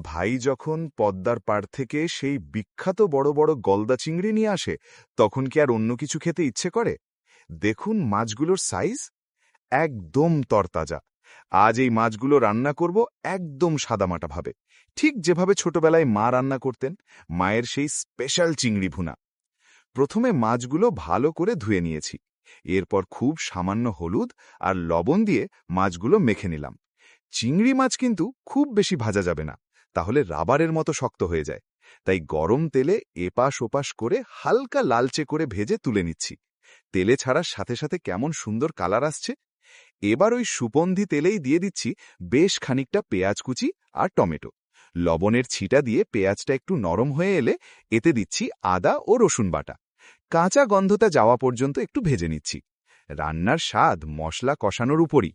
ভাই যখন পদ্মার পাড় থেকে সেই বিখ্যাত বড় বড় গলদা চিংড়ি নিয়ে আসে, তখন কি আর অন্য কিছু খেতে ইচ্ছে করে? দেখুন মাছগুলোর সাইজ, একদম তরতাজা। আজ এই মাছগুলো রান্না করব একদম সাদামাটাভাবে, ঠিক যেভাবে ছোটবেলায় মা রান্না করতেন, মায়ের সেই স্পেশাল চিংড়ি ভুনা। প্রথমে মাছগুলো ভালো করে ধুয়ে নিয়েছি। এরপর খুব সামান্য হলুদ আর লবণ দিয়ে মাছগুলো মেখে নিলাম। চিংড়ি মাছ কিন্তু খুব বেশি ভাজা যাবে না, তাহলে রাবারের মতো শক্ত হয়ে যায়। তাই গরম তেলে এপাশ ওপাশ করে হালকা লালচে করে ভেজে তুলে নিচ্ছি। তেলে ছাড়ার সাথে সাথে কেমন সুন্দর কালার আসছে। এবার ওই সুপন্ধি তেলেই দিয়ে দিচ্ছি বেশ খানিকটা পেঁয়াজ কুচি আর টমেটো। লবণের ছিটা দিয়ে পেঁয়াজটা একটু নরম হয়ে এলে এতে দিচ্ছি আদা ও রসুন বাটা। কাঁচা গন্ধটা যাওয়া পর্যন্ত একটু ভেজে নিচ্ছি। রান্নার স্বাদ মশলা কষানোর উপরই।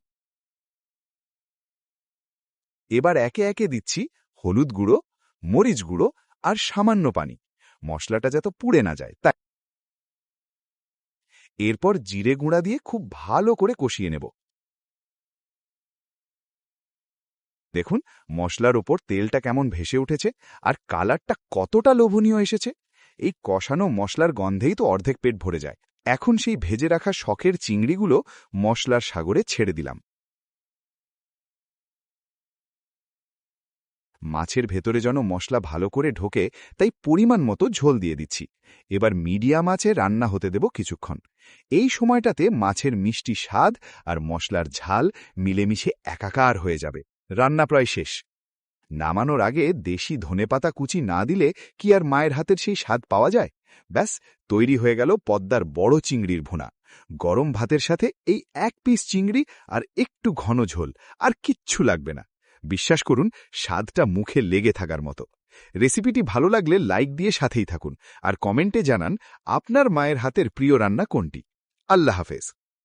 এবার একে একে দিচ্ছি হলুদ গুঁড়ো, মরিচ গুঁড়ো আর সামান্য পানি, মশলাটা যাতে পুড়ে না যায় তাই। এরপর জিরে গুঁড়া দিয়ে খুব ভালো করে কষিয়ে নেব। দেখুন মশলার ওপর তেলটা কেমন ভেসে উঠেছে আর কালারটা কতটা লোভনীয় এসেছে। এই কষানো মশলার গন্ধেই তো অর্ধেক পেট ভরে যায়। এখন সেই ভেজে রাখা শখের চিংড়িগুলো মশলার সাগরে ছেড়ে দিলাম। মাছের ভেতরে যেন মশলা ভালো করে ঢোকে, তাই পরিমাণ মতো ঝোল দিয়ে দিচ্ছি। এবার মিডিয়াম আঁচে রান্না হতে দেব কিছুক্ষণ। এই সময়টাতে মাছের মিষ্টি স্বাদ আর মশলার ঝাল মিলেমিশে একাকার হয়ে যাবে। রান্না প্রায় শেষ। নামানোর আগে দেশি ধনেপাতা কুচি না দিলে কি আর মায়ের হাতের সেই স্বাদ পাওয়া যায়? ব্যাস, তৈরি হয়ে গেল পদ্মার বড় চিংড়ির ভুনা। গরম ভাতের সাথে এই এক পিস চিংড়ি আর একটু ঘন ঝোল, আর কিচ্ছু লাগবে না। বিশ্বাস করুন, স্বাদটা মুখে লেগে থাকার মতো। রেসিপিটি ভালো লাগলে লাইক দিয়ে সাথেই থাকুন আর কমেন্টে জানান আপনার মায়ের হাতের প্রিয় রান্না কোনটি। আল্লাহ হাফেজ।